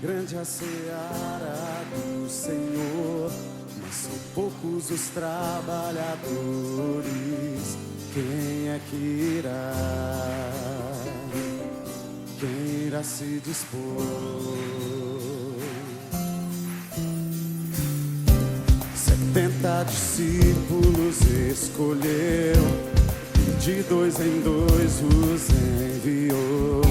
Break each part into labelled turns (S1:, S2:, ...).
S1: Grande a seara do Senhor, mas são poucos os trabalhadores. Quem é que irá? Quem irá se dispor? 70 discípulos escolheu, e de 2 em 2 os enviou,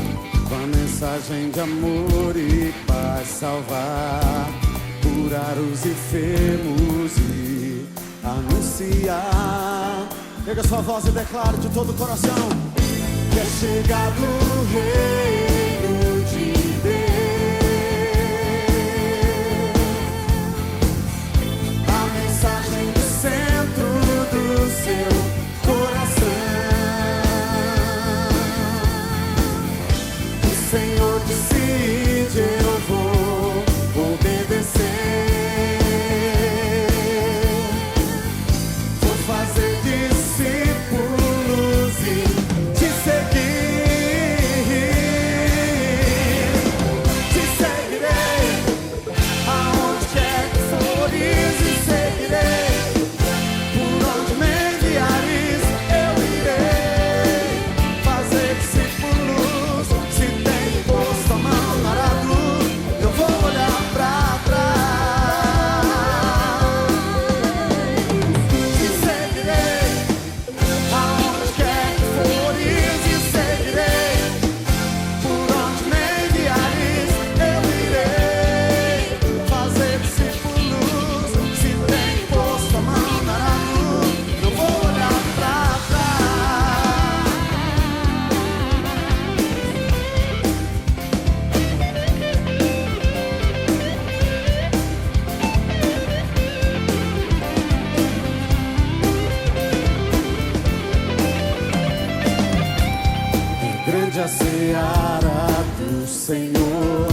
S1: com a mensagem de amor e paz, salvar, curar os enfermos e anunciar. Pega sua voz e declare de todo o coração que é chegado o reino de Deus, a mensagem do centro do seu coração. O Senhor decide, eu vou obedecer. Vou fazer discípulos e te seguir. Te seguirei aonde quer que fores e seguirei. Por onde me enviares eu irei. Fazer discípulos. Se tem posto a mão no arado, eu vou olhar pra trás. Te seguirei aonde quer que fores e seguirei. Por onde me enviares eu irei. Fazer discípulos. Se tem posto a mão no arado, eu vou olhar pra trás. Grande a seara do Senhor,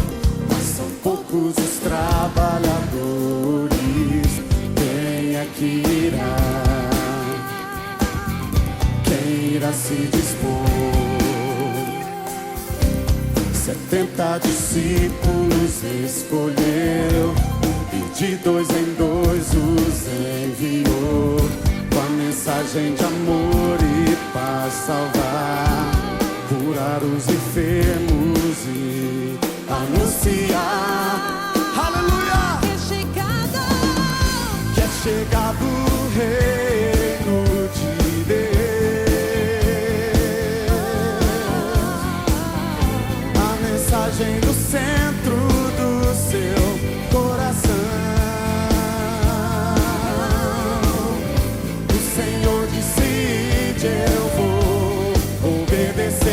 S1: mas são poucos os trabalhadores. Quem é que irá? Quem irá se dispor? 70 discípulos escolheu, e de 2 em 2 os enviou, com a mensagem de amor e paz, salvar, curar os enfermos e anunciar. Aleluia! Que é chegado o reino de Deus, a mensagem do centro do seu coração. O Senhor decide, eu vou obedecer.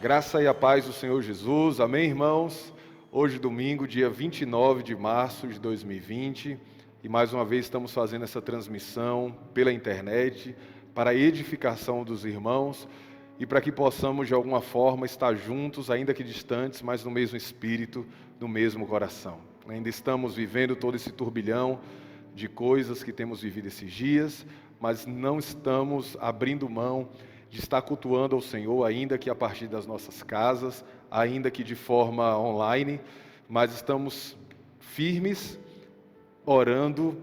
S2: graça e a paz do Senhor Jesus, amém, irmãos? Hoje, domingo, dia 29 de março de 2020, e mais uma vez estamos fazendo essa transmissão pela internet para a edificação dos irmãos e para que possamos, de alguma forma, estar juntos, ainda que distantes, mas no mesmo espírito, no mesmo coração. Ainda estamos vivendo todo esse turbilhão de coisas que temos vivido esses dias, mas não estamos abrindo mão de estar cultuando ao Senhor, ainda que a partir das nossas casas, ainda que de forma online, mas estamos firmes, orando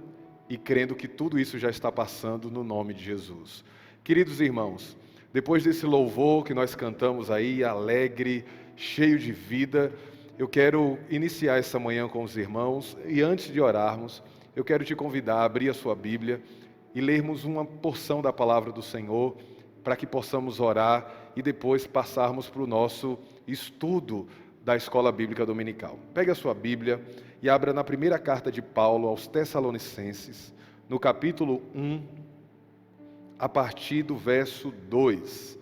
S2: e crendo que tudo isso já está passando no nome de Jesus. Queridos irmãos, depois desse louvor que nós cantamos aí, alegre, cheio de vida, eu quero iniciar essa manhã com os irmãos e antes de orarmos, eu quero te convidar a abrir a sua Bíblia e lermos uma porção da palavra do Senhor, para que possamos orar e depois passarmos para o nosso estudo da Escola Bíblica Dominical. Pegue a sua Bíblia e abra na primeira carta de Paulo aos Tessalonicenses, no capítulo 1, a partir do verso 2.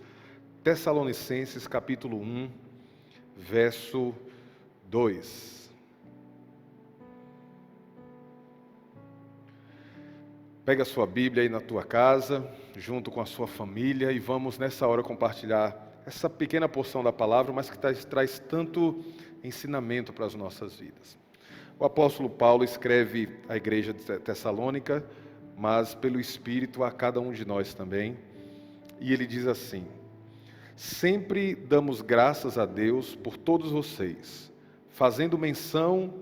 S2: Tessalonicenses, capítulo 1, verso 2. Pega a sua Bíblia aí na tua casa, junto com a sua família, e vamos nessa hora compartilhar essa pequena porção da palavra, mas que traz tanto ensinamento para as nossas vidas. O apóstolo Paulo escreve à igreja de Tessalônica, mas pelo Espírito a cada um de nós também, e ele diz assim: sempre damos graças a Deus por todos vocês, fazendo menção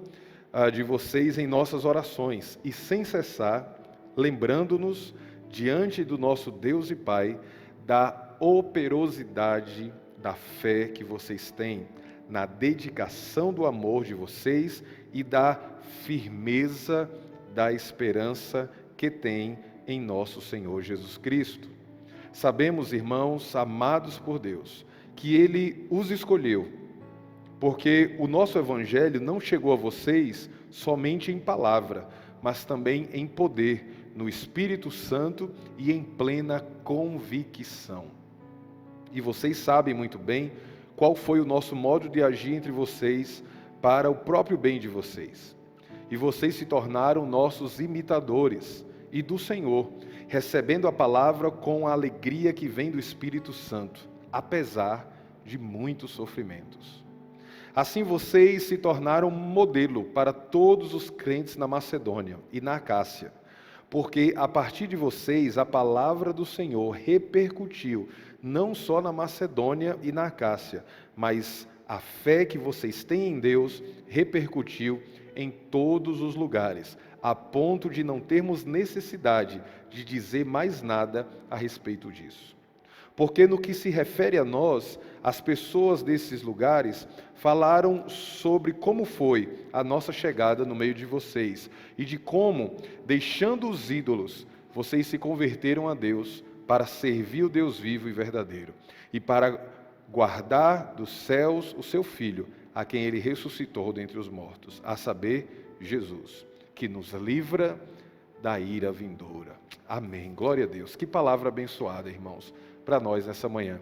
S2: de vocês em nossas orações, e sem cessar, lembrando-nos diante do nosso Deus e Pai da operosidade da fé que vocês têm, na dedicação do amor de vocês e da firmeza da esperança que têm em nosso Senhor Jesus Cristo. Sabemos, irmãos, amados por Deus, que Ele os escolheu, porque o nosso Evangelho não chegou a vocês somente em palavra, mas também em poder, no Espírito Santo e em plena convicção. E vocês sabem muito bem qual foi o nosso modo de agir entre vocês para o próprio bem de vocês. E vocês se tornaram nossos imitadores e do Senhor, recebendo a palavra com a alegria que vem do Espírito Santo, apesar de muitos sofrimentos. Assim vocês se tornaram modelo para todos os crentes na Macedônia e na Acácia, porque a partir de vocês a palavra do Senhor repercutiu não só na Macedônia e na Acácia, mas a fé que vocês têm em Deus repercutiu em todos os lugares, a ponto de não termos necessidade de dizer mais nada a respeito disso. Porque no que se refere a nós, as pessoas desses lugares falaram sobre como foi a nossa chegada no meio de vocês e de como, deixando os ídolos, vocês se converteram a Deus para servir o Deus vivo e verdadeiro e para guardar dos céus o seu Filho, a quem Ele ressuscitou dentre os mortos, a saber, Jesus, que nos livra da ira vindoura. Amém. Glória a Deus. Que palavra abençoada, irmãos, para nós nessa manhã.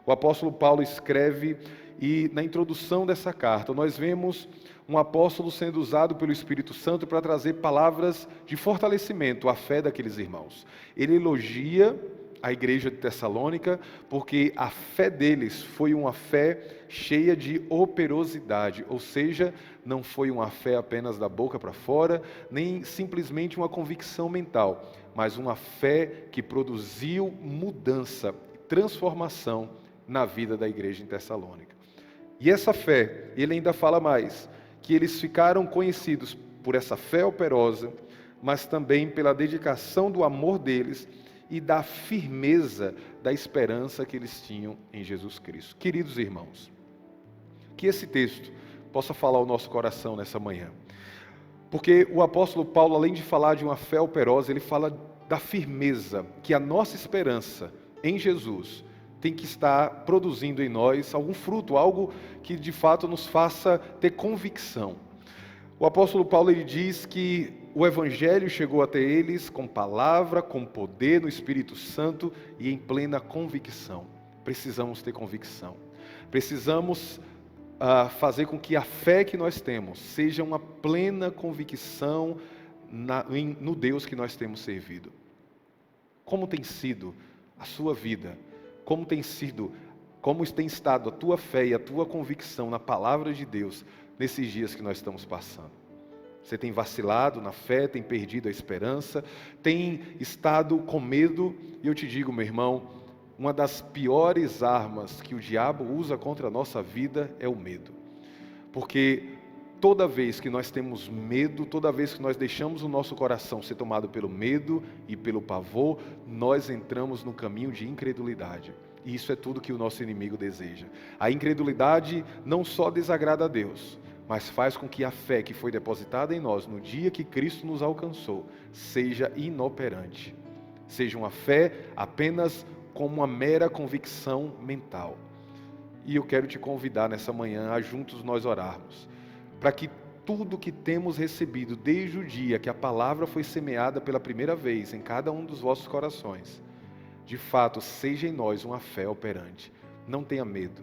S2: O apóstolo Paulo escreve e na introdução dessa carta nós vemos um apóstolo sendo usado pelo Espírito Santo para trazer palavras de fortalecimento à fé daqueles irmãos. Ele elogia a igreja de Tessalônica porque a fé deles foi uma fé cheia de operosidade, ou seja, não foi uma fé apenas da boca para fora, nem simplesmente uma convicção mental, mas uma fé que produziu mudança, transformação na vida da igreja em Tessalônica. E essa fé, ele ainda fala mais, que eles ficaram conhecidos por essa fé operosa, mas também pela dedicação do amor deles e da firmeza da esperança que eles tinham em Jesus Cristo. Queridos irmãos, que esse texto possa falar ao nosso coração nessa manhã. Porque o apóstolo Paulo, além de falar de uma fé operosa, ele fala da firmeza, que a nossa esperança em Jesus tem que estar produzindo em nós algum fruto, algo que de fato nos faça ter convicção. O apóstolo Paulo ele diz que o Evangelho chegou até eles com palavra, com poder no Espírito Santo e em plena convicção. Precisamos ter convicção. Precisamos fazer com que a fé que nós temos seja uma plena convicção no Deus que nós temos servido. Como tem sido a sua vida? Como tem estado a tua fé e a tua convicção na palavra de Deus nesses dias que nós estamos passando? Você tem vacilado na fé, tem perdido a esperança, tem estado com medo? E eu te digo, meu irmão, uma das piores armas que o diabo usa contra a nossa vida é o medo. Porque toda vez que nós temos medo, toda vez que nós deixamos o nosso coração ser tomado pelo medo e pelo pavor, nós entramos no caminho de incredulidade. E isso é tudo que o nosso inimigo deseja. A incredulidade não só desagrada a Deus, mas faz com que a fé que foi depositada em nós no dia que Cristo nos alcançou seja inoperante. Seja uma fé apenas como uma mera convicção mental. E eu quero te convidar nessa manhã a juntos nós orarmos, para que tudo que temos recebido desde o dia que a palavra foi semeada pela primeira vez em cada um dos vossos corações, de fato seja em nós uma fé operante. Não tenha medo,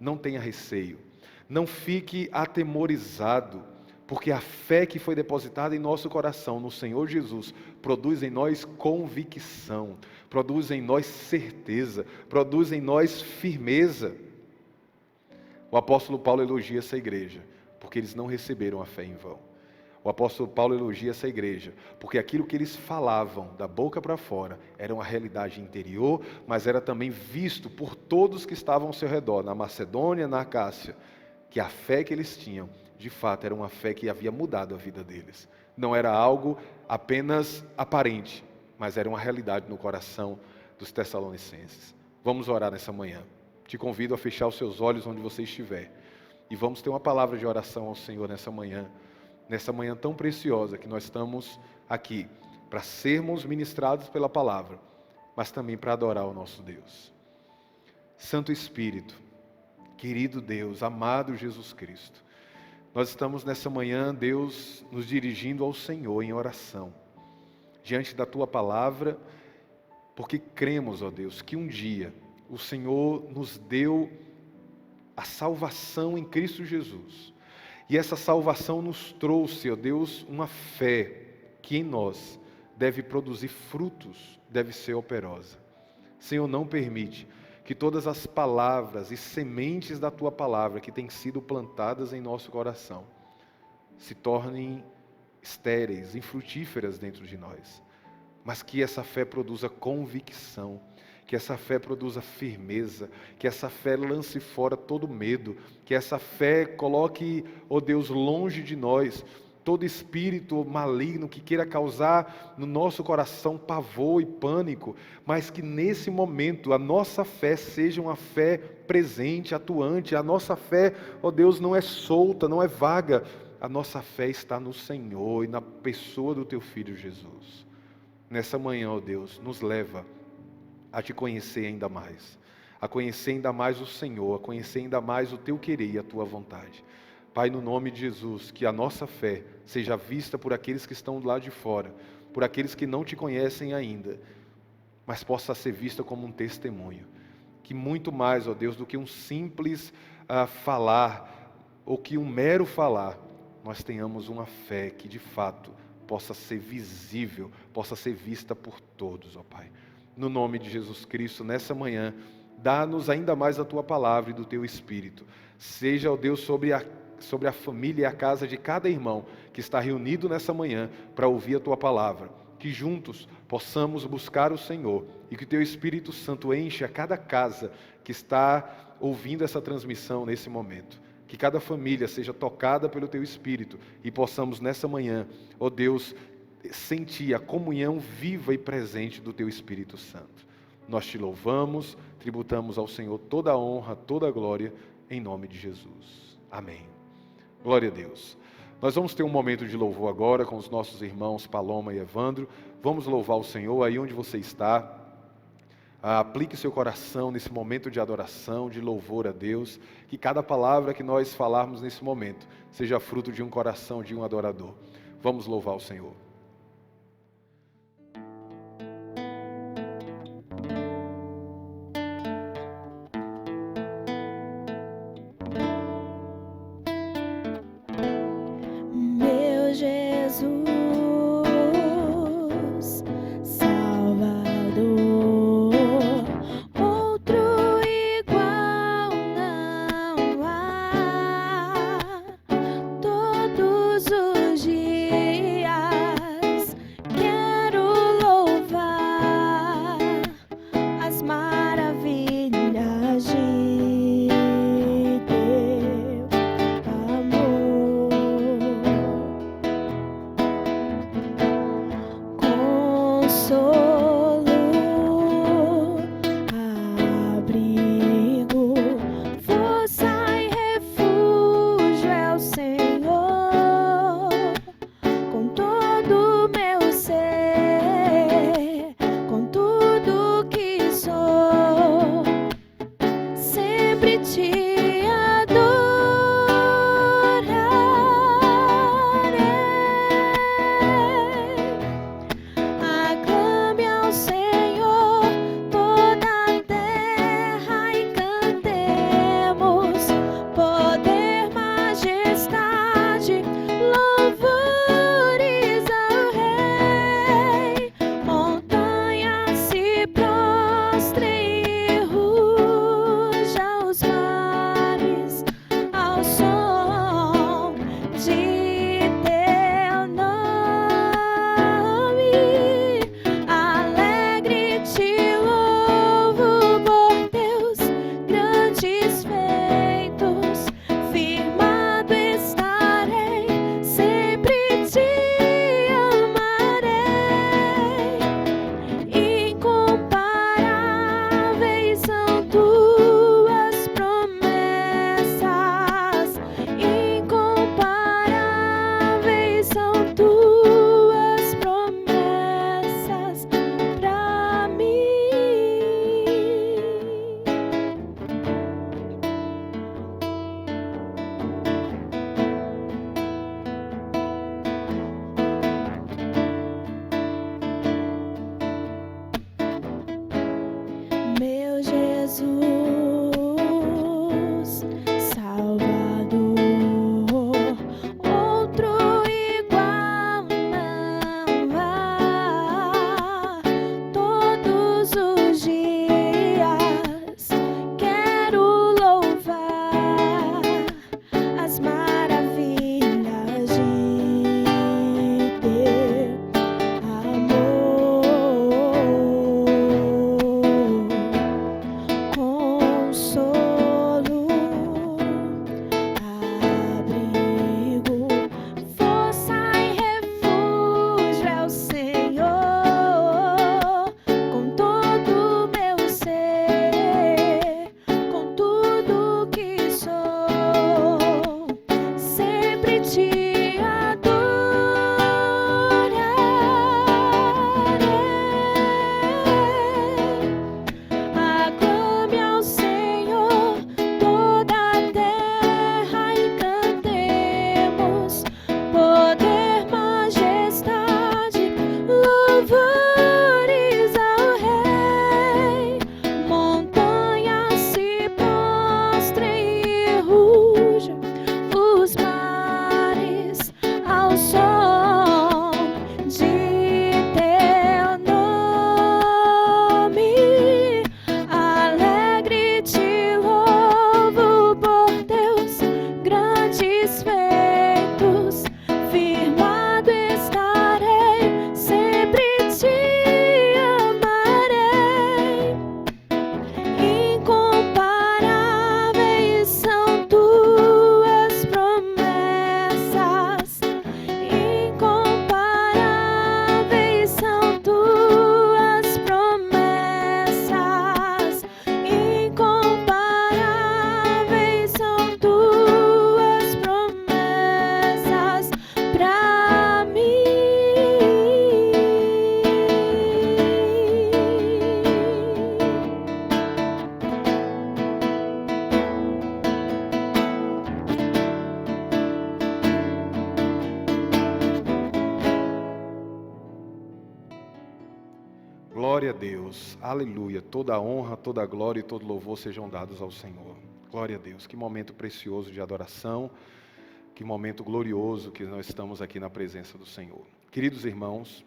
S2: não tenha receio, não fique atemorizado, porque a fé que foi depositada em nosso coração no Senhor Jesus produz em nós convicção, produz em nós certeza, produz em nós firmeza. O apóstolo Paulo elogia essa igreja, porque eles não receberam a fé em vão. O apóstolo Paulo elogia essa igreja, porque aquilo que eles falavam da boca para fora era uma realidade interior, mas era também visto por todos que estavam ao seu redor, na Macedônia, na Acácia, que a fé que eles tinham, de fato, era uma fé que havia mudado a vida deles. Não era algo apenas aparente, mas era uma realidade no coração dos Tessalonicenses. Vamos orar nessa manhã. Te convido a fechar os seus olhos onde você estiver. E vamos ter uma palavra de oração ao Senhor nessa manhã tão preciosa que nós estamos aqui, para sermos ministrados pela palavra, mas também para adorar o nosso Deus. Santo Espírito, querido Deus, amado Jesus Cristo, nós estamos nessa manhã, Deus, nos dirigindo ao Senhor em oração, diante da Tua palavra, porque cremos, ó Deus, que um dia o Senhor nos deu a salvação em Cristo Jesus. E essa salvação nos trouxe, ó Deus, uma fé que em nós deve produzir frutos, deve ser operosa. Senhor, não permite que todas as palavras e sementes da Tua palavra que têm sido plantadas em nosso coração se tornem estéreis, infrutíferas dentro de nós, mas que essa fé produza convicção, que essa fé produza firmeza, que essa fé lance fora todo medo, que essa fé coloque, ó Deus, longe de nós todo espírito maligno que queira causar no nosso coração pavor e pânico, mas que nesse momento a nossa fé seja uma fé presente, atuante. A nossa fé, ó Deus, não é solta, não é vaga, a nossa fé está no Senhor e na pessoa do Teu Filho Jesus. Nessa manhã, ó Deus, nos leva a Te conhecer ainda mais, a conhecer ainda mais o Senhor, a conhecer ainda mais o Teu querer e a Tua vontade. Pai, no nome de Jesus, que a nossa fé seja vista por aqueles que estão do lado de fora, por aqueles que não Te conhecem ainda, mas possa ser vista como um testemunho. Que muito mais, ó Deus, do que um simples falar, ou que um mero falar, nós tenhamos uma fé que de fato possa ser visível, possa ser vista por todos, ó Pai. No nome de Jesus Cristo, nessa manhã, dá-nos ainda mais a Tua palavra e do Teu Espírito. Seja, ó Deus, sobre a família e a casa de cada irmão que está reunido nessa manhã para ouvir a Tua palavra. Que juntos possamos buscar o Senhor e que o Teu Espírito Santo enche a cada casa que está ouvindo essa transmissão nesse momento. Que cada família seja tocada pelo Teu Espírito e possamos nessa manhã, ó Deus, sentir a comunhão viva e presente do Teu Espírito Santo. Nós Te louvamos, tributamos ao Senhor toda a honra, toda a glória, em nome de Jesus. Amém. Glória a Deus. Nós vamos ter um momento de louvor agora com os nossos irmãos Paloma e Evandro. Vamos louvar o Senhor aí onde você está. Aplique seu coração nesse momento de adoração, de louvor a Deus. Que cada palavra que nós falarmos nesse momento seja fruto de um coração de um adorador. Vamos louvar o Senhor.
S3: te adorarei. Aclame ao Senhor toda a terra e cantemos poder, majestade, louvores ao Rei. Montanhas se prostrem e rujam os mares ao som de teu nome. Alegre te louvo por teus grandes feitos. Firmado estarei, sempre te amarei. Incomparáveis são tuas promessas. Incomparáveis são tuas promessas. Incomparáveis são tuas promessas pra mim.
S2: Glória a Deus, aleluia. Toda a honra, toda a glória e todo louvor sejam dados ao Senhor. Glória a Deus, que momento precioso de adoração, que momento glorioso que nós estamos aqui na presença do Senhor. Queridos irmãos,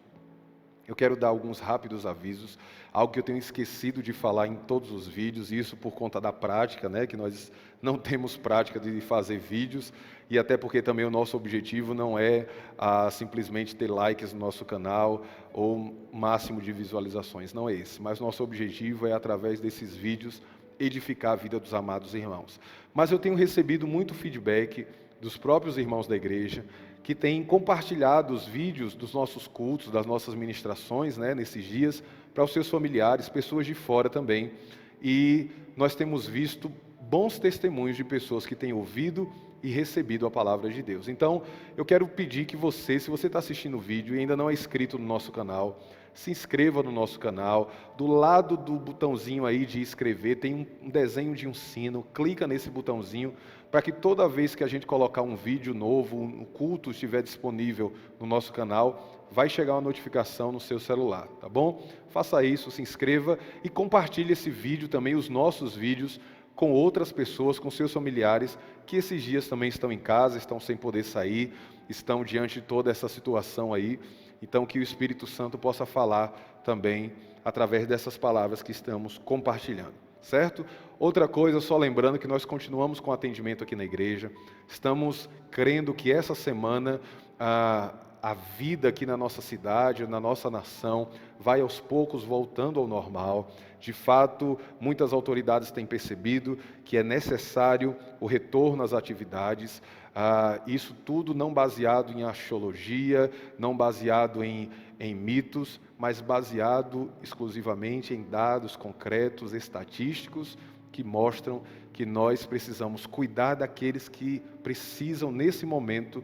S2: eu quero dar alguns rápidos avisos, algo que eu tenho esquecido de falar em todos os vídeos, e isso por conta da prática, né, que nós não temos prática de fazer vídeos, e até porque também o nosso objetivo não é simplesmente ter likes no nosso canal ou máximo de visualizações, não é esse, mas nosso objetivo é, através desses vídeos, edificar a vida dos amados irmãos. Mas eu tenho recebido muito feedback dos próprios irmãos da igreja, que têm compartilhado os vídeos dos nossos cultos, das nossas ministrações, né, nesses dias, para os seus familiares, pessoas de fora também. E nós temos visto bons testemunhos de pessoas que têm ouvido e recebido a palavra de Deus. Então, eu quero pedir que você, se você está assistindo o vídeo e ainda não é inscrito no nosso canal, se inscreva no nosso canal. Do lado do botãozinho aí de inscrever, tem um desenho de um sino, clica nesse botãozinho, para que toda vez que a gente colocar um vídeo novo, um culto estiver disponível no nosso canal, vai chegar uma notificação no seu celular, tá bom? Faça isso, se inscreva e compartilhe esse vídeo também, os nossos vídeos, com outras pessoas, com seus familiares, que esses dias também estão em casa, estão sem poder sair, estão diante de toda essa situação aí. Então, que o Espírito Santo possa falar também através dessas palavras que estamos compartilhando, certo? Outra coisa, só lembrando que nós continuamos com atendimento aqui na igreja, estamos crendo que essa semana a vida aqui na nossa cidade, na nossa nação, vai aos poucos voltando ao normal. De fato, muitas autoridades têm percebido que é necessário o retorno às atividades, isso tudo não baseado em axiologia, não baseado em mitos, mas baseado exclusivamente em dados concretos, estatísticos, que mostram que nós precisamos cuidar daqueles que precisam, nesse momento,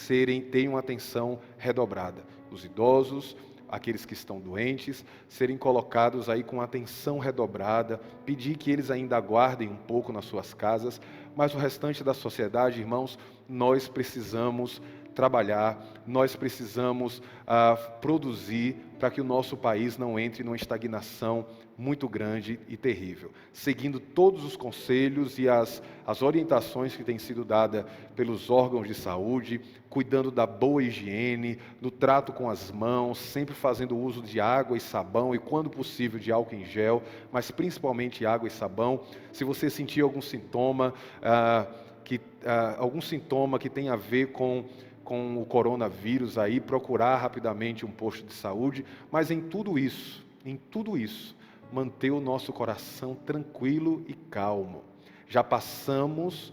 S2: terem uma atenção redobrada. Os idosos, aqueles que estão doentes, serem colocados aí com atenção redobrada, pedir que eles ainda aguardem um pouco nas suas casas, mas o restante da sociedade, irmãos, nós precisamos trabalhar, nós precisamos produzir para que o nosso país não entre numa estagnação muito grande e terrível, seguindo todos os conselhos e as orientações que têm sido dadas pelos órgãos de saúde, cuidando da boa higiene, do trato com as mãos, sempre fazendo uso de água e sabão e, quando possível, de álcool em gel, mas principalmente água e sabão. Se você sentir algum sintoma, que tem a ver com o coronavírus, aí procurar rapidamente um posto de saúde, mas em tudo isso, manter o nosso coração tranquilo e calmo. Já passamos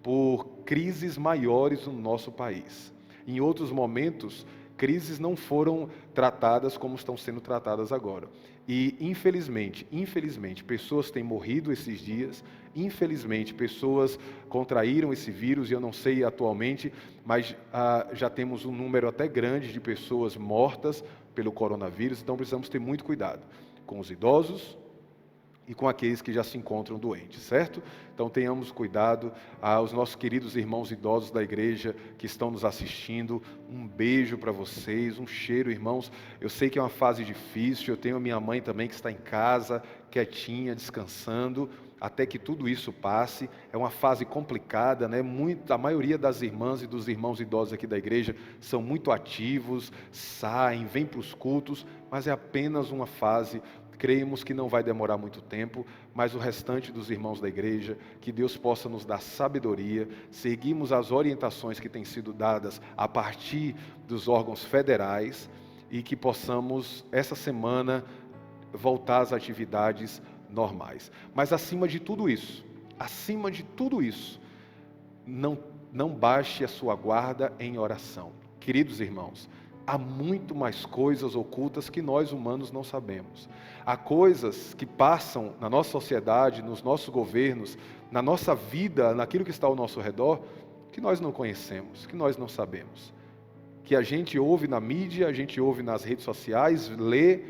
S2: por crises maiores no nosso país. Em outros momentos, crises não foram tratadas como estão sendo tratadas agora. E, infelizmente, pessoas têm morrido esses dias, infelizmente, pessoas contraíram esse vírus, e eu não sei atualmente, mas já temos um número até grande de pessoas mortas pelo coronavírus, então precisamos ter muito cuidado com os idosos e com aqueles que já se encontram doentes, certo? Então tenhamos cuidado. Aos nossos queridos irmãos idosos da igreja que estão nos assistindo, um beijo para vocês, um cheiro, irmãos. Eu sei que é uma fase difícil, eu tenho a minha mãe também que está em casa, quietinha, descansando, até que tudo isso passe. É uma fase complicada, né? A maioria das irmãs e dos irmãos idosos aqui da igreja são muito ativos, saem, vêm para os cultos, mas é apenas uma fase. Creemos que não vai demorar muito tempo, mas o restante dos irmãos da igreja, que Deus possa nos dar sabedoria, seguimos as orientações que têm sido dadas a partir dos órgãos federais e que possamos, essa semana, voltar às atividades normais. Mas acima de tudo isso, não baixe a sua guarda em oração. Queridos irmãos, há muito mais coisas ocultas que nós humanos não sabemos. Há coisas que passam na nossa sociedade, nos nossos governos, na nossa vida, naquilo que está ao nosso redor, que nós não conhecemos, que nós não sabemos. Que a gente ouve na mídia, a gente ouve nas redes sociais, lê,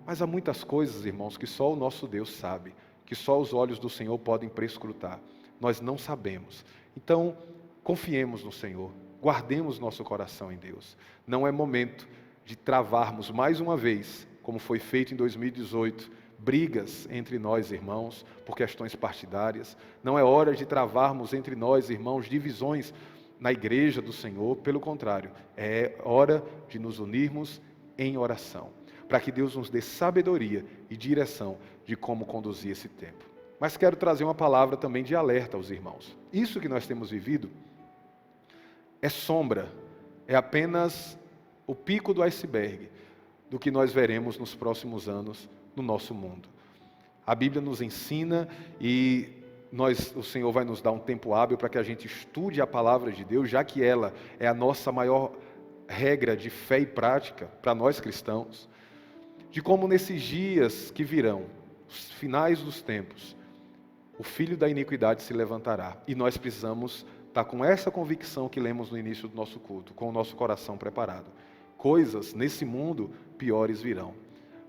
S2: mas há muitas coisas, irmãos, que só o nosso Deus sabe, que só os olhos do Senhor podem prescrutar. Nós não sabemos. Então, confiemos no Senhor. Guardemos nosso coração em Deus. Não é momento de travarmos mais uma vez, como foi feito em 2018, brigas entre nós, irmãos, por questões partidárias. Não é hora de travarmos entre nós, irmãos, divisões na igreja do Senhor. Pelo contrário, é hora de nos unirmos em oração, para que Deus nos dê sabedoria e direção de como conduzir esse tempo. Mas quero trazer uma palavra também de alerta aos irmãos. Isso que nós temos vivido é sombra, é apenas o pico do iceberg do que nós veremos nos próximos anos no nosso mundo. A Bíblia nos ensina e o Senhor vai nos dar um tempo hábil para que a gente estude a palavra de Deus, já que ela é a nossa maior regra de fé e prática para nós cristãos, de como nesses dias que virão, os finais dos tempos, o filho da iniquidade se levantará, e nós precisamos estar com essa convicção que lemos no início do nosso culto, com o nosso coração preparado. Coisas nesse mundo piores virão,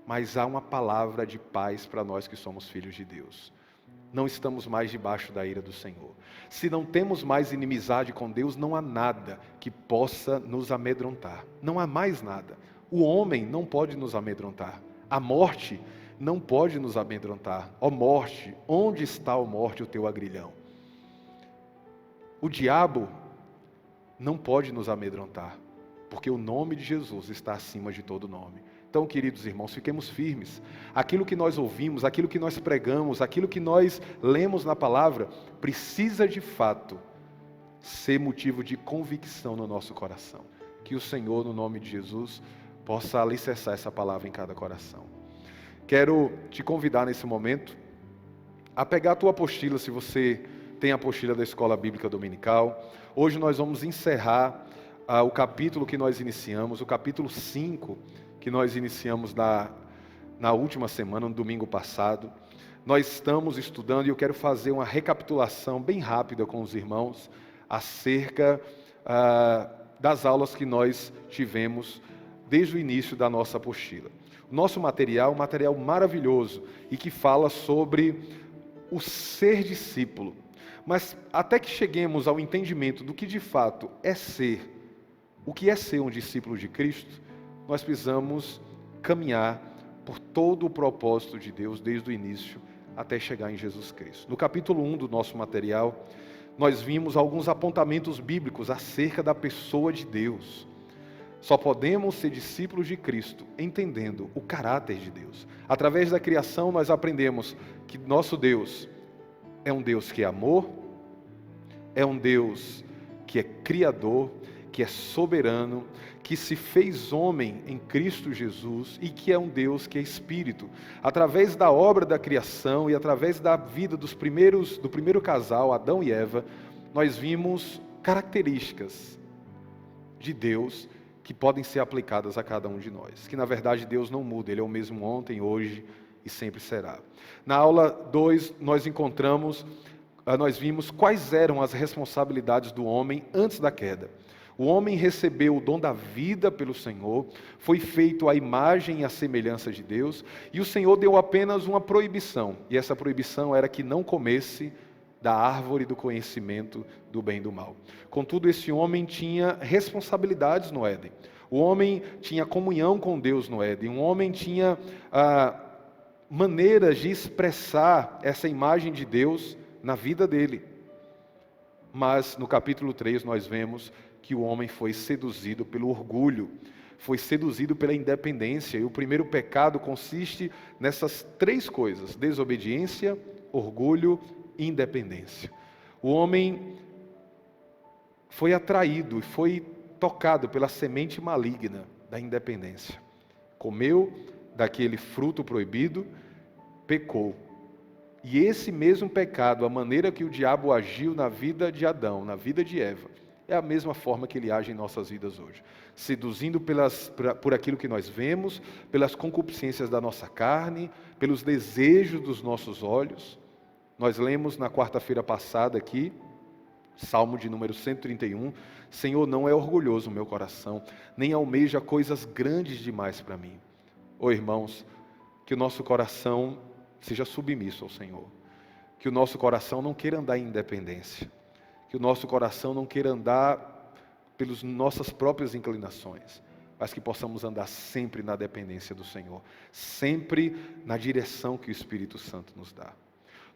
S2: mas há uma palavra de paz para nós que somos filhos de Deus. Não estamos mais debaixo da ira do Senhor. Se não temos mais inimizade com Deus, não há nada que possa nos amedrontar. Não há mais nada. O homem não pode nos amedrontar. A morte não pode nos amedrontar. Ó morte, onde está, ó morte, o teu agrilhão? O diabo não pode nos amedrontar, porque o nome de Jesus está acima de todo nome. Então, queridos irmãos, fiquemos firmes. Aquilo que nós ouvimos, aquilo que nós pregamos, aquilo que nós lemos na palavra, precisa de fato ser motivo de convicção no nosso coração. Que o Senhor, no nome de Jesus, possa alicerçar essa palavra em cada coração. Quero te convidar nesse momento a pegar a tua apostila, se você tem a apostila da Escola Bíblica Dominical. Hoje nós vamos encerrar o capítulo que nós iniciamos, o capítulo 5, que nós iniciamos na última semana, no domingo passado. Nós estamos estudando e eu quero fazer uma recapitulação bem rápida com os irmãos acerca das aulas que nós tivemos desde o início da nossa apostila. O nosso material é um material maravilhoso e que fala sobre o ser discípulo. Mas até que cheguemos ao entendimento do que de fato é ser, o que é ser um discípulo de Cristo, nós precisamos caminhar por todo o propósito de Deus, desde o início até chegar em Jesus Cristo. No capítulo 1 do nosso material, nós vimos alguns apontamentos bíblicos acerca da pessoa de Deus. Só podemos ser discípulos de Cristo entendendo o caráter de Deus. Através da criação nós aprendemos que nosso Deus é um Deus que é amor, é um Deus que é criador, que é soberano, que se fez homem em Cristo Jesus e que é um Deus que é Espírito. Através da obra da criação e através da vida do primeiro casal, Adão e Eva, nós vimos características de Deus que podem ser aplicadas a cada um de nós. Que na verdade Deus não muda, Ele é o mesmo ontem, hoje e sempre será. Na aula 2 nós vimos quais eram as responsabilidades do homem antes da queda. O homem recebeu o dom da vida pelo Senhor, foi feito à imagem e à semelhança de Deus, e o Senhor deu apenas uma proibição, e essa proibição era que não comesse da árvore do conhecimento do bem e do mal. Contudo, esse homem tinha responsabilidades no Éden. O homem tinha comunhão com Deus no Éden. O homem tinha maneiras de expressar essa imagem de Deus na vida dele. Mas no capítulo 3 nós vemos que o homem foi seduzido pelo orgulho, foi seduzido pela independência. E o primeiro pecado consiste nessas 3 coisas: desobediência, orgulho e independência. O homem foi atraído e foi tocado pela semente maligna da independência. Comeu daquele fruto proibido, pecou. E esse mesmo pecado, a maneira que o diabo agiu na vida de Adão, na vida de Eva, é a mesma forma que ele age em nossas vidas hoje. Seduzindo por aquilo que nós vemos, pelas concupiscências da nossa carne, pelos desejos dos nossos olhos. Nós lemos na quarta-feira passada aqui, Salmo de número 131, Senhor, não é orgulhoso o meu coração, nem almeja coisas grandes demais para mim. Irmãos, que o nosso coração seja submisso ao Senhor. Que o nosso coração não queira andar em independência. Que o nosso coração não queira andar pelas nossas próprias inclinações, mas que possamos andar sempre na dependência do Senhor, sempre na direção que o Espírito Santo nos dá.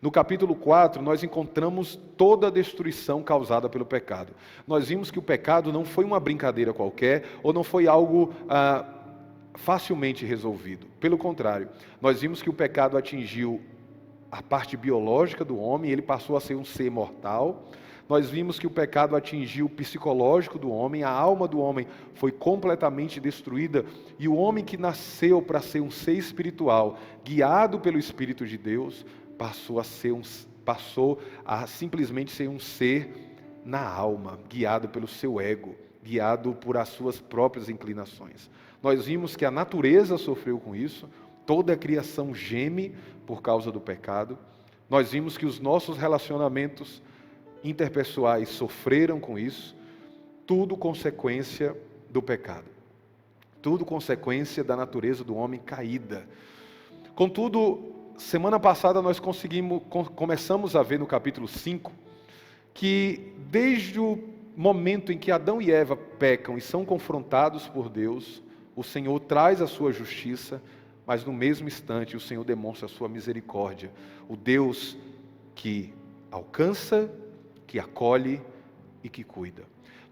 S2: No capítulo 4, nós encontramos toda a destruição causada pelo pecado. Nós vimos que o pecado não foi uma brincadeira qualquer, ou não foi algo facilmente resolvido. Pelo contrário, nós vimos que o pecado atingiu a parte biológica do homem, ele passou a ser um ser mortal. Nós vimos que o pecado atingiu o psicológico do homem, a alma do homem foi completamente destruída, e o homem que nasceu para ser um ser espiritual, guiado pelo Espírito de Deus, passou a simplesmente ser um ser na alma, guiado pelo seu ego, guiado por as suas próprias inclinações. Nós vimos que a natureza sofreu com isso, toda a criação geme por causa do pecado. Nós vimos que os nossos relacionamentos interpessoais sofreram com isso, tudo consequência do pecado, tudo consequência da natureza do homem caída. Contudo, semana passada nós começamos a ver no capítulo 5, que desde o momento em que Adão e Eva pecam e são confrontados por Deus, o Senhor traz a sua justiça, mas no mesmo instante o Senhor demonstra a sua misericórdia, o Deus que alcança, que acolhe e que cuida.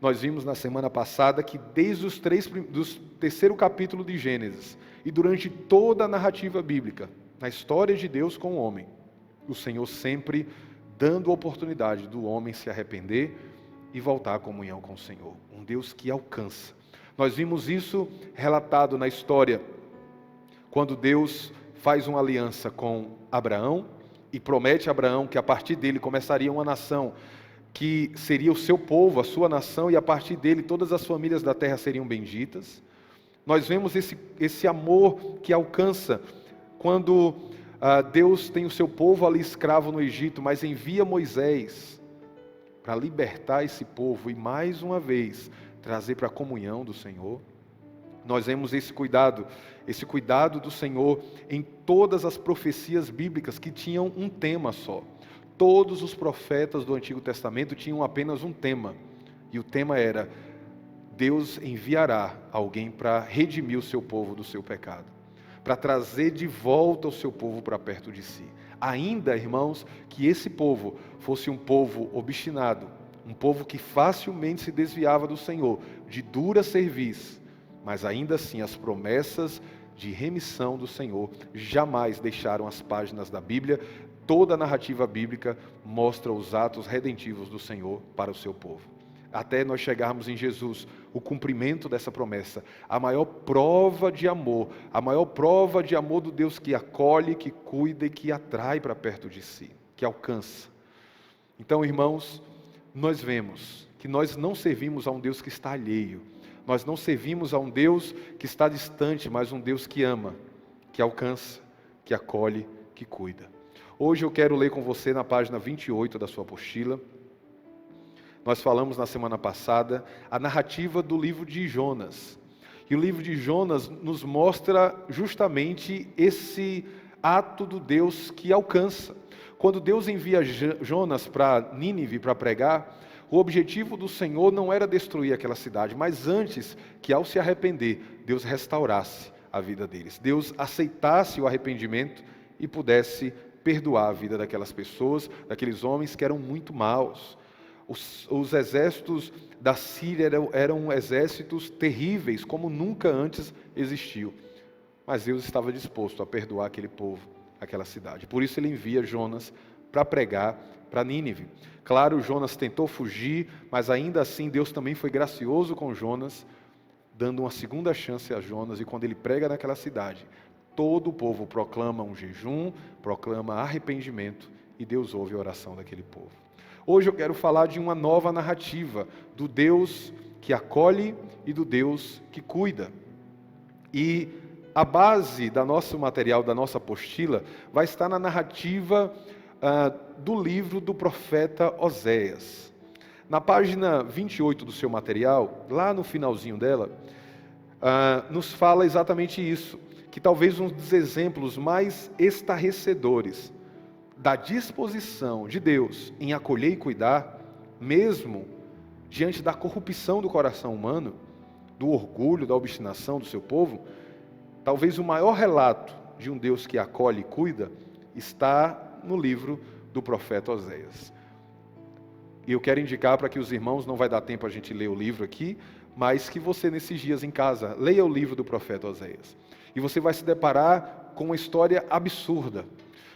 S2: Nós vimos na semana passada que desde do terceiro capítulo de Gênesis e durante toda a narrativa bíblica, na história de Deus com o homem, o Senhor sempre dando a oportunidade do homem se arrepender e voltar à comunhão com o Senhor. Um Deus que alcança. Nós vimos isso relatado na história, quando Deus faz uma aliança com Abraão e promete a Abraão que a partir dele começaria uma nação que seria o seu povo, a sua nação, e a partir dele todas as famílias da terra seriam benditas. Nós vemos esse amor que alcança quando Deus tem o seu povo ali escravo no Egito, mas envia Moisés para libertar esse povo e mais uma vez trazer para a comunhão do Senhor. Nós vemos esse cuidado do Senhor em todas as profecias bíblicas que tinham um tema só. Todos os profetas do Antigo Testamento tinham apenas um tema, e o tema era: Deus enviará alguém para redimir o seu povo do seu pecado, para trazer de volta o seu povo para perto de si. Ainda, irmãos, que esse povo fosse um povo obstinado, um povo que facilmente se desviava do Senhor, de dura cerviz, mas ainda assim as promessas de remissão do Senhor jamais deixaram as páginas da Bíblia. Toda a narrativa bíblica mostra os atos redentivos do Senhor para o seu povo. Até nós chegarmos em Jesus, o cumprimento dessa promessa, a maior prova de amor do Deus que acolhe, que cuida e que atrai para perto de si, que alcança. Então, irmãos, nós vemos que nós não servimos a um Deus que está alheio. Nós não servimos a um Deus que está distante, mas um Deus que ama, que alcança, que acolhe, que cuida. Hoje eu quero ler com você na página 28 da sua apostila. Nós falamos na semana passada a narrativa do livro de Jonas. E o livro de Jonas nos mostra justamente esse ato do Deus que alcança. Quando Deus envia Jonas para Nínive para pregar, o objetivo do Senhor não era destruir aquela cidade, mas antes que ao se arrepender, Deus restaurasse a vida deles. Deus aceitasse o arrependimento e pudesse perdoar a vida daquelas pessoas, daqueles homens que eram muito maus. Os exércitos da Síria eram exércitos terríveis, como nunca antes existiu. Mas Deus estava disposto a perdoar aquele povo, aquela cidade. Por isso ele envia Jonas para pregar para Nínive. Claro, Jonas tentou fugir, mas ainda assim Deus também foi gracioso com Jonas, dando uma segunda chance a Jonas. E quando ele prega naquela cidade, todo o povo proclama um jejum, proclama arrependimento, e Deus ouve a oração daquele povo. Hoje eu quero falar de uma nova narrativa, do Deus que acolhe e do Deus que cuida. E a base do nosso material, da nossa apostila, vai estar na narrativa do livro do profeta Oséias. Na página 28 do seu material, lá no finalzinho dela, nos fala exatamente isso, que talvez um dos exemplos mais estarrecedores da disposição de Deus em acolher e cuidar, mesmo diante da corrupção do coração humano, do orgulho, da obstinação do seu povo, talvez o maior relato de um Deus que acolhe e cuida está no livro do profeta Oséias. E eu quero indicar para que os irmãos, não vai dar tempo a gente ler o livro aqui, mas que você nesses dias em casa, leia o livro do profeta Oséias. E você vai se deparar com uma história absurda.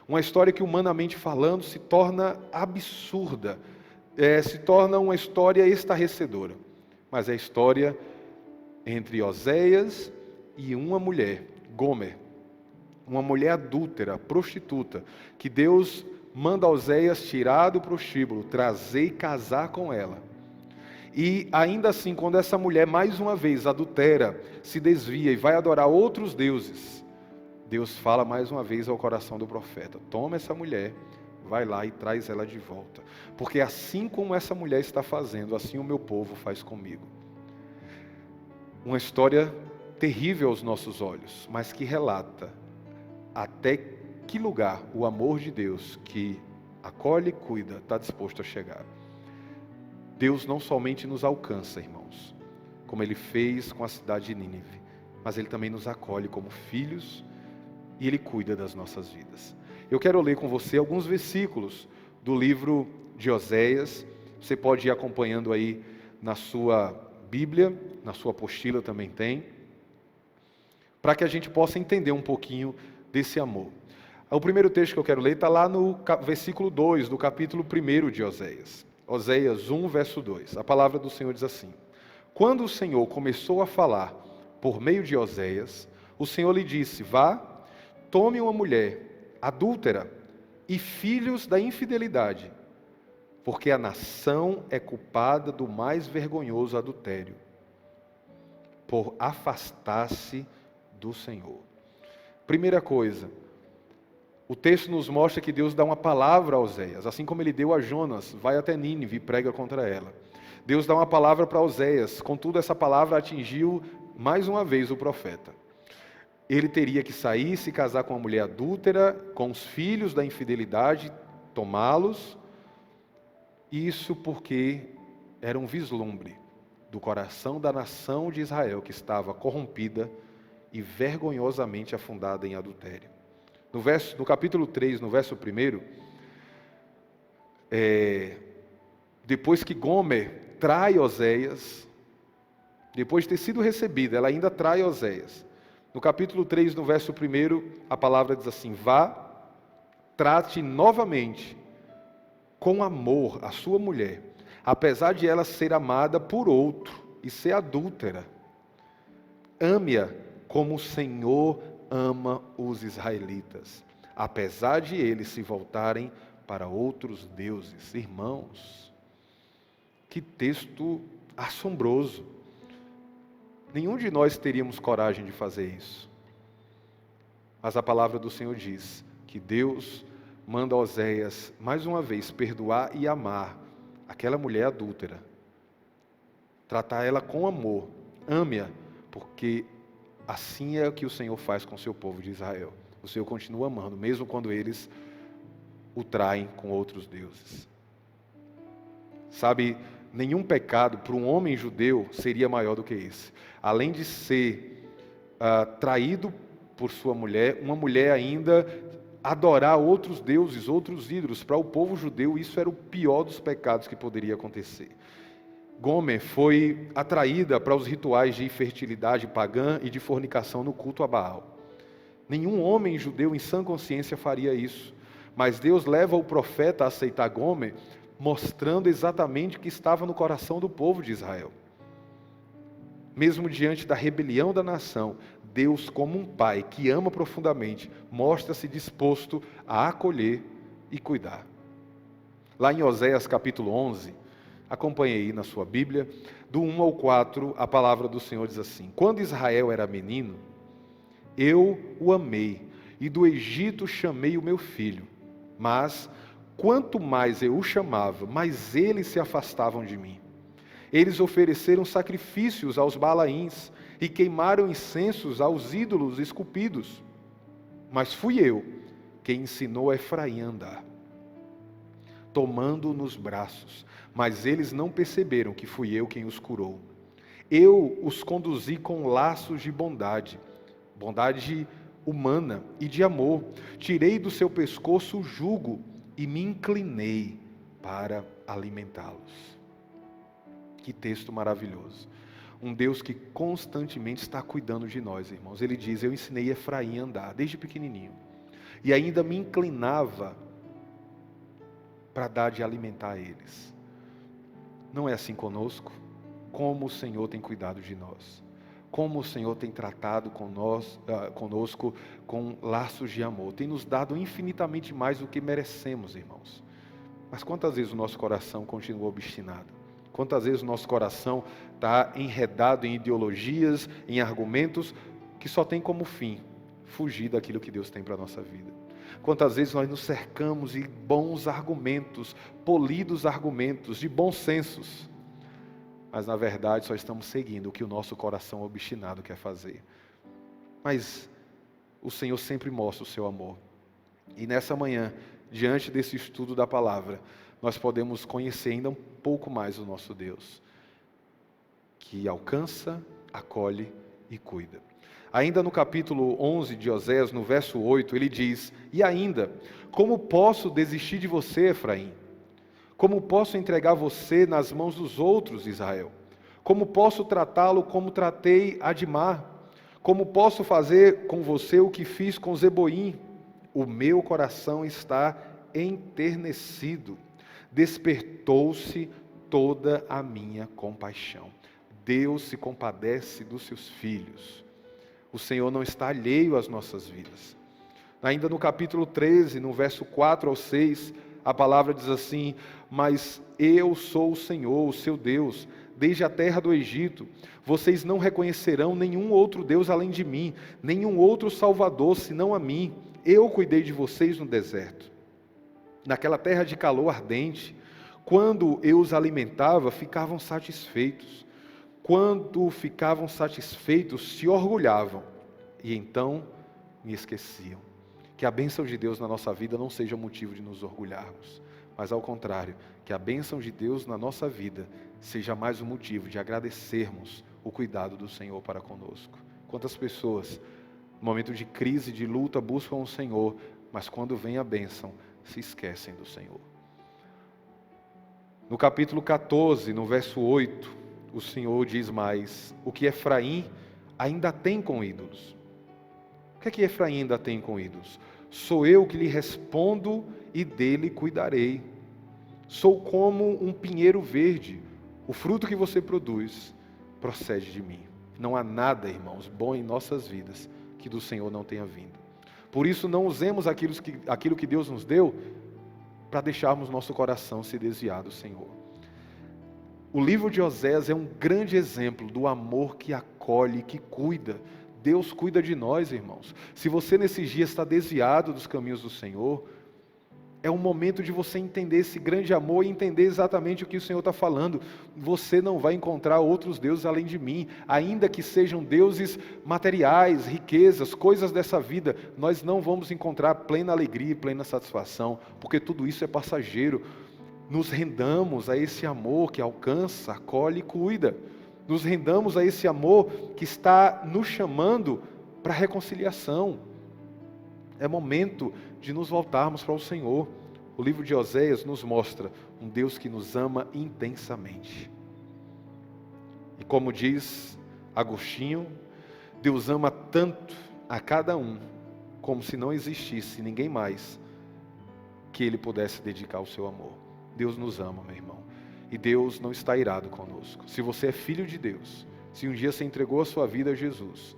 S2: Uma história que, humanamente falando, se torna absurda. Se torna uma história estarrecedora. Mas é a história entre Oséias e uma mulher, Gomer. Uma mulher adúltera, prostituta, que Deus manda Oséias tirar do prostíbulo, trazer e casar com ela. E ainda assim, quando essa mulher, mais uma vez, adultera, se desvia e vai adorar outros deuses, Deus fala mais uma vez ao coração do profeta: toma essa mulher, vai lá e traz ela de volta. Porque assim como essa mulher está fazendo, assim o meu povo faz comigo. Uma história terrível aos nossos olhos, mas que relata até que lugar o amor de Deus, que acolhe e cuida, está disposto a chegar. Deus não somente nos alcança, irmãos, como Ele fez com a cidade de Nínive, mas Ele também nos acolhe como filhos e Ele cuida das nossas vidas. Eu quero ler com você alguns versículos do livro de Oséias. Você pode ir acompanhando aí na sua Bíblia, na sua apostila também tem, para que a gente possa entender um pouquinho desse amor. O primeiro texto que eu quero ler está lá no versículo 2 do capítulo 1 de Oséias. Oséias 1, verso 2. A palavra do Senhor diz assim: quando o Senhor começou a falar por meio de Oséias, o Senhor lhe disse: vá, tome uma mulher adúltera e filhos da infidelidade, porque a nação é culpada do mais vergonhoso adultério, por afastar-se do Senhor. Primeira coisa, o texto nos mostra que Deus dá uma palavra a Oséias, assim como Ele deu a Jonas: vai até Nínive e prega contra ela. Deus dá uma palavra para Oséias, contudo essa palavra atingiu mais uma vez o profeta. Ele teria que sair, se casar com uma mulher adúltera, com os filhos da infidelidade, tomá-los. Isso porque era um vislumbre do coração da nação de Israel, que estava corrompida e vergonhosamente afundada em adultério. No capítulo 3, no verso 1, depois que Gomer trai Oséias, depois de ter sido recebida, ela ainda trai Oséias. No capítulo 3, no verso 1, a palavra diz assim: vá, trate novamente com amor a sua mulher, apesar de ela ser amada por outro e ser adúltera. Ame-a como o Senhor ama os israelitas, apesar de eles se voltarem para outros deuses. Irmãos, Que texto assombroso. Nenhum de nós teríamos coragem de fazer isso. Mas a palavra do Senhor diz que Deus manda Oséias, mais uma vez, perdoar e amar aquela mulher adúltera. Tratar ela com amor. Ame-a, porque assim é o que o Senhor faz com o seu povo de Israel. O Senhor continua amando, mesmo quando eles o traem com outros deuses. Sabe, nenhum pecado para um homem judeu seria maior do que esse. Além de ser traído por sua mulher, uma mulher ainda adorar outros deuses, outros ídolos. Para o povo judeu, isso era o pior dos pecados que poderia acontecer. Gomer foi atraída para os rituais de fertilidade pagã e de fornicação no culto a Baal. Nenhum homem judeu em sã consciência faria isso. Mas Deus leva o profeta a aceitar Gomer, mostrando exatamente o que estava no coração do povo de Israel. Mesmo diante da rebelião da nação, Deus, como um pai que ama profundamente, mostra-se disposto a acolher e cuidar. Lá em Oséias capítulo 11, acompanhe aí na sua Bíblia, do 1 ao 4, a palavra do Senhor diz assim: Quando Israel era menino, eu o amei, e do Egito chamei o meu filho. Mas, quanto mais eu o chamava, mais eles se afastavam de mim. Eles ofereceram sacrifícios aos Balaíns e queimaram incensos aos ídolos esculpidos. Mas fui eu quem ensinou a Efraim a andar, tomando-o nos braços. Mas eles não perceberam que fui eu quem os curou. Eu os conduzi com laços de bondade humana e de amor. Tirei do seu pescoço o jugo e me inclinei para alimentá-los. Que texto maravilhoso. Um Deus que constantemente está cuidando de nós, irmãos. Ele diz: eu ensinei Efraim a andar, desde pequenininho. E ainda me inclinava para dar de alimentar eles. Não é assim conosco? Como o Senhor tem cuidado de nós. Como o Senhor tem tratado conosco com laços de amor. Tem nos dado infinitamente mais do que merecemos, irmãos. Mas quantas vezes o nosso coração continua obstinado? Quantas vezes o nosso coração está enredado em ideologias, em argumentos que só tem como fim fugir daquilo que Deus tem para a nossa vida? Quantas vezes nós nos cercamos de bons argumentos, polidos argumentos, de bons sensos, mas na verdade só estamos seguindo o que o nosso coração obstinado quer fazer. Mas o Senhor sempre mostra o seu amor. E nessa manhã, diante desse estudo da palavra, nós podemos conhecer ainda um pouco mais o nosso Deus, que alcança, acolhe e cuida. Ainda no capítulo 11 de Oséias, no verso 8, ele diz: E ainda, como posso desistir de você, Efraim? Como posso entregar você nas mãos dos outros, Israel? Como posso tratá-lo como tratei Admar? Como posso fazer com você o que fiz com Zeboim? O meu coração está enternecido. Despertou-se toda a minha compaixão. Deus se compadece dos seus filhos. O Senhor não está alheio às nossas vidas. Ainda no capítulo 13, no verso 4 ao 6, a palavra diz assim: Mas eu sou o Senhor, o seu Deus, desde a terra do Egito. Vocês não reconhecerão nenhum outro Deus além de mim, nenhum outro Salvador senão a mim. Eu cuidei de vocês no deserto, naquela terra de calor ardente. Quando eu os alimentava, ficavam satisfeitos. Quando ficavam satisfeitos, se orgulhavam, e então me esqueciam. Que a bênção de Deus na nossa vida não seja motivo de nos orgulharmos, mas ao contrário, que a bênção de Deus na nossa vida seja mais um motivo de agradecermos o cuidado do Senhor para conosco. Quantas pessoas, no momento de crise, de luta, buscam o Senhor, mas quando vem a bênção, se esquecem do Senhor. No capítulo 14, no verso 8, o Senhor diz mais: o que Efraim ainda tem com ídolos. O que é que Efraim ainda tem com ídolos? Sou eu que lhe respondo e dele cuidarei. Sou como um pinheiro verde. O fruto que você produz procede de mim. Não há nada, irmãos, bom em nossas vidas que do Senhor não tenha vindo. Por isso não usemos aquilo que Deus nos deu para deixarmos nosso coração se desviar do Senhor. O livro de Oséias é um grande exemplo do amor que acolhe, que cuida. Deus cuida de nós, irmãos. Se você nesses dias está desviado dos caminhos do Senhor, é um momento de você entender esse grande amor e entender exatamente o que o Senhor está falando. Você não vai encontrar outros deuses além de mim, ainda que sejam deuses materiais, riquezas, coisas dessa vida. Nós não vamos encontrar plena alegria e plena satisfação, porque tudo isso é passageiro. Nos rendamos a esse amor que alcança, acolhe e cuida. Nos rendamos a esse amor que está nos chamando para a reconciliação. É momento de nos voltarmos para o Senhor. O livro de Oséias nos mostra um Deus que nos ama intensamente. E como diz Agostinho, Deus ama tanto a cada um, como se não existisse ninguém mais que Ele pudesse dedicar o seu amor. Deus nos ama, meu irmão. E Deus não está irado conosco. Se você é filho de Deus, se um dia você entregou a sua vida a Jesus,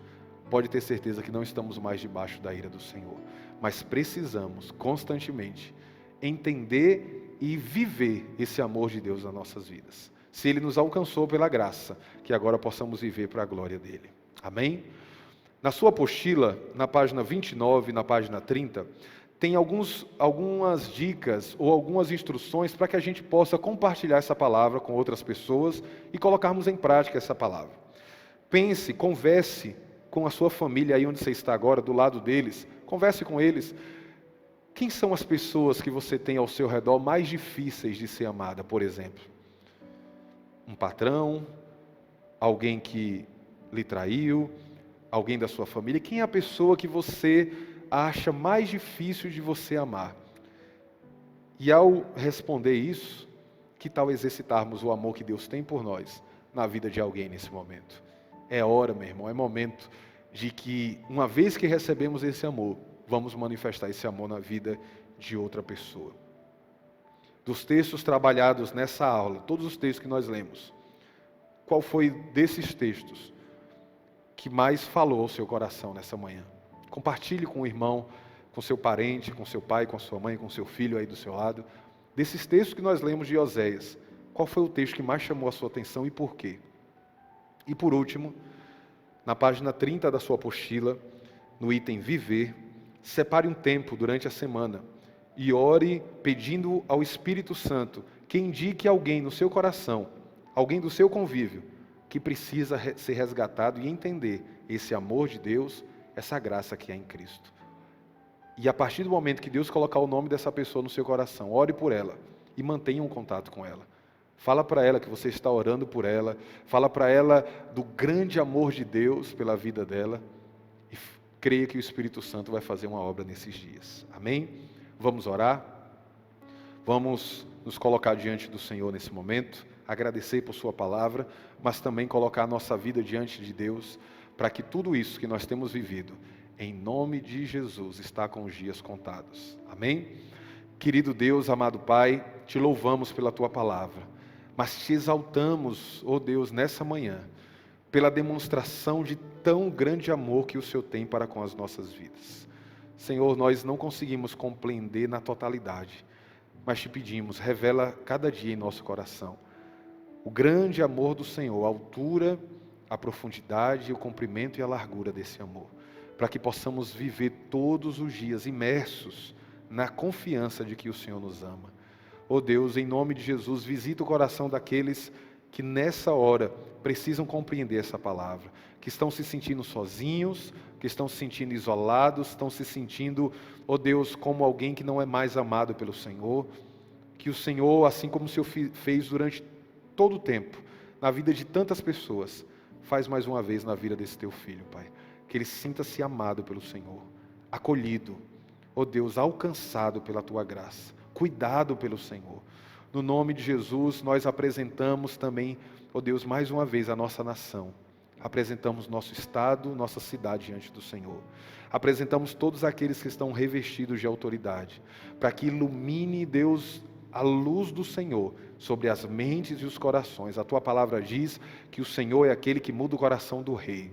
S2: pode ter certeza que não estamos mais debaixo da ira do Senhor. Mas precisamos constantemente entender e viver esse amor de Deus nas nossas vidas. Se Ele nos alcançou pela graça, que agora possamos viver para a glória dEle. Amém? Na sua apostila, na página 29 e na página 30, tem algumas dicas ou algumas instruções para que a gente possa compartilhar essa palavra com outras pessoas e colocarmos em prática essa palavra. Pense, converse com a sua família aí onde você está agora, do lado deles. Converse com eles. Quem são as pessoas que você tem ao seu redor mais difíceis de ser amada, por exemplo? Um patrão? Alguém que lhe traiu? Alguém da sua família? Quem é a pessoa que você acha mais difícil de você amar? E ao responder isso, que tal exercitarmos o amor que Deus tem por nós na vida de alguém nesse momento? É hora, meu irmão, é momento de que, uma vez que recebemos esse amor, vamos manifestar esse amor na vida de outra pessoa. Dos textos trabalhados nessa aula, todos os textos que nós lemos, qual foi desses textos que mais falou ao seu coração nessa manhã? Compartilhe com o irmão, com seu parente, com seu pai, com sua mãe, com seu filho aí do seu lado. Desses textos que nós lemos de Oséias, qual foi o texto que mais chamou a sua atenção e por quê? E por último, na página 30 da sua apostila, no item Viver, separe um tempo durante a semana e ore pedindo ao Espírito Santo que indique alguém no seu coração, alguém do seu convívio, que precisa ser resgatado e entender esse amor de Deus, essa graça que é em Cristo. E a partir do momento que Deus colocar o nome dessa pessoa no seu coração, ore por ela e mantenha um contato com ela. Fala para ela que você está orando por ela, fala para ela do grande amor de Deus pela vida dela e creia que o Espírito Santo vai fazer uma obra nesses dias. Amém? Vamos orar? Vamos nos colocar diante do Senhor nesse momento, agradecer por sua palavra, mas também colocar a nossa vida diante de Deus, para que tudo isso que nós temos vivido, em nome de Jesus, está com os dias contados. Amém? Querido Deus, amado Pai, te louvamos pela tua palavra, mas te exaltamos, ó Deus, nessa manhã, pela demonstração de tão grande amor que o Senhor tem para com as nossas vidas. Senhor, nós não conseguimos compreender na totalidade, mas te pedimos, revela cada dia em nosso coração o grande amor do Senhor, a altura, a profundidade, o comprimento e a largura desse amor, para que possamos viver todos os dias imersos na confiança de que o Senhor nos ama. Ó Deus, em nome de Jesus, visita o coração daqueles que nessa hora precisam compreender essa palavra, que estão se sentindo sozinhos, que estão se sentindo isolados, estão se sentindo, ó Deus, como alguém que não é mais amado pelo Senhor, que o Senhor, assim como o Senhor fez durante todo o tempo, na vida de tantas pessoas, faz mais uma vez na vida desse teu filho, Pai, que ele sinta-se amado pelo Senhor, acolhido, ó Deus, alcançado pela tua graça, cuidado pelo Senhor. No nome de Jesus, nós apresentamos também, ó Deus, mais uma vez a nossa nação. Apresentamos nosso estado, nossa cidade diante do Senhor. Apresentamos todos aqueles que estão revestidos de autoridade, para que ilumine, Deus, a luz do Senhor sobre as mentes e os corações. A tua palavra diz que o Senhor é aquele que muda o coração do rei.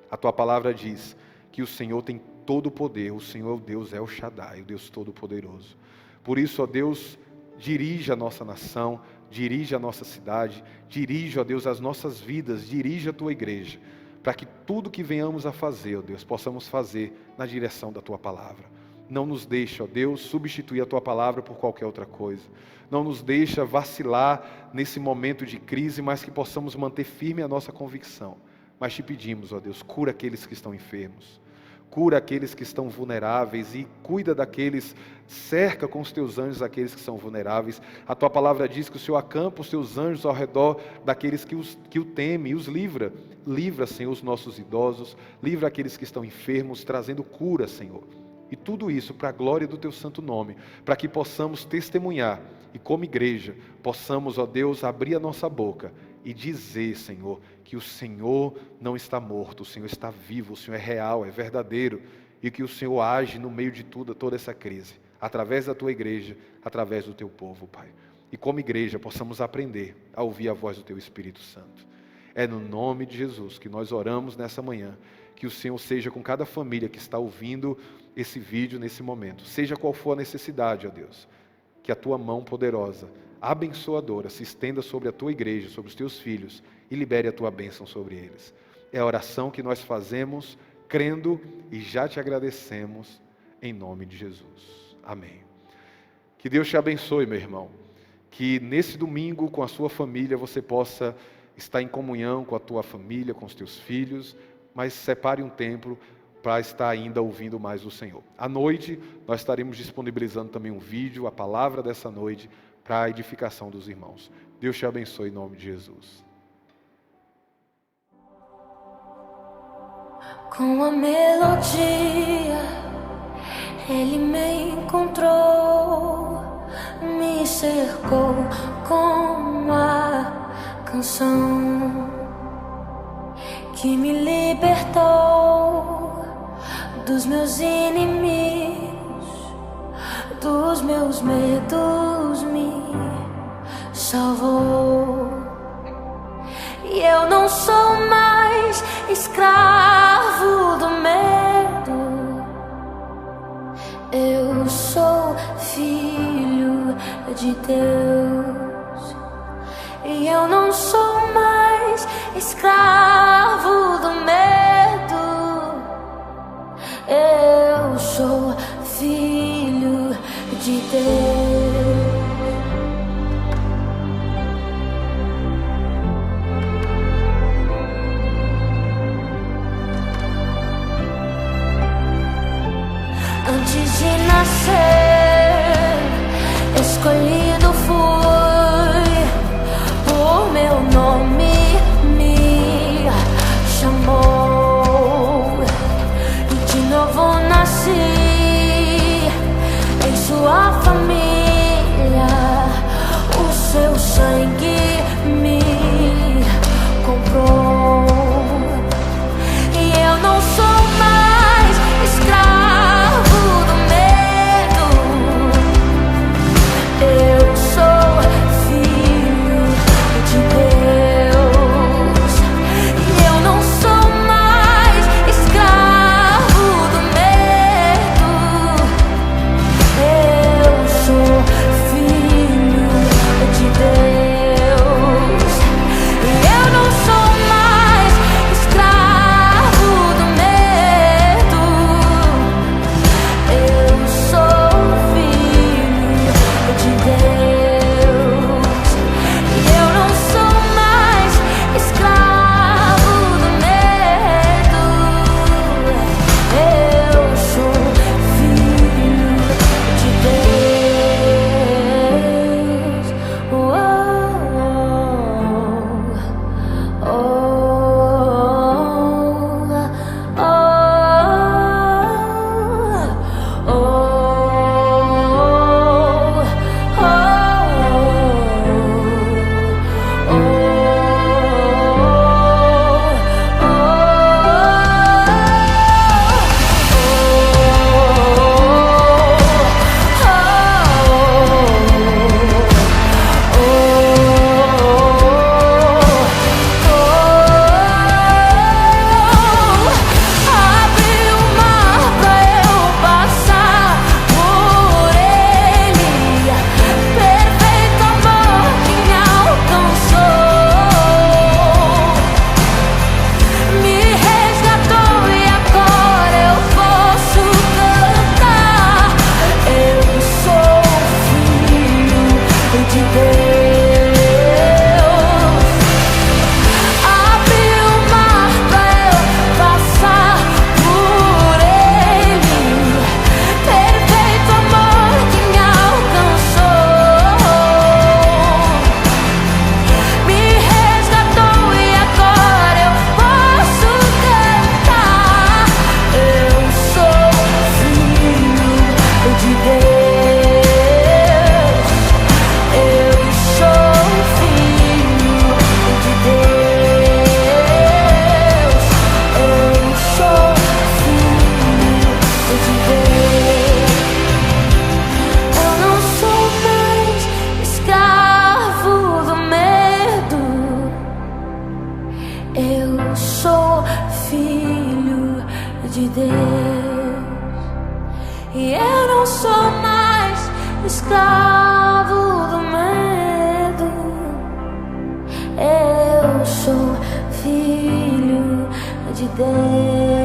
S2: A tua palavra diz que o Senhor tem todo o poder, o Senhor é o Deus El Shaddai, o Deus Todo-Poderoso. Por isso, ó Deus, dirige a nossa nação, dirige a nossa cidade, dirige, ó Deus, as nossas vidas, dirige a Tua igreja, para que tudo que venhamos a fazer, ó Deus, possamos fazer na direção da Tua palavra. Não nos deixa, ó Deus, substituir a Tua palavra por qualquer outra coisa. Não nos deixa vacilar nesse momento de crise, mas que possamos manter firme a nossa convicção. Mas te pedimos, ó Deus, cura aqueles que estão enfermos. Cura aqueles que estão vulneráveis e cuida daqueles, cerca com os teus anjos aqueles que são vulneráveis. A tua palavra diz que o Senhor acampa os teus anjos ao redor daqueles que o temem e os livra. Livra, Senhor, os nossos idosos, livra aqueles que estão enfermos, trazendo cura, Senhor. E tudo isso para a glória do teu santo nome, para que possamos testemunhar e como igreja, possamos, ó Deus, abrir a nossa boca e dizer, Senhor, que o Senhor não está morto, o Senhor está vivo, o Senhor é real, é verdadeiro, e que o Senhor age no meio de toda essa crise, através da Tua igreja, através do Teu povo, Pai. E como igreja possamos aprender a ouvir a voz do Teu Espírito Santo. É no nome de Jesus que nós oramos nessa manhã, que o Senhor seja com cada família que está ouvindo esse vídeo nesse momento, seja qual for a necessidade, ó Deus, que a Tua mão poderosa, abençoadora, se estenda sobre a Tua igreja, sobre os Teus filhos, e libere a Tua bênção sobre eles. É a oração que nós fazemos, crendo e já te agradecemos, em nome de Jesus. Amém. Que Deus te abençoe, meu irmão. Que nesse domingo, com a sua família, você possa estar em comunhão com a tua família, com os teus filhos, mas separe um tempo para estar ainda ouvindo mais o Senhor. À noite, nós estaremos disponibilizando também um vídeo, a palavra dessa noite, para a edificação dos irmãos. Deus te abençoe em nome de Jesus.
S4: Com a melodia, Ele me encontrou, me cercou com a canção que me libertou dos meus inimigos, dos meus medos, me salvou. E eu não sou mais escravo do medo, eu sou filho de Deus. E eu não sou mais escravo do medo, eu sou filho de Deus. Antes de nascer, escolhido fui por meu Eu sou filho de Deus, e eu não sou mais escravo do medo. Eu sou filho de Deus.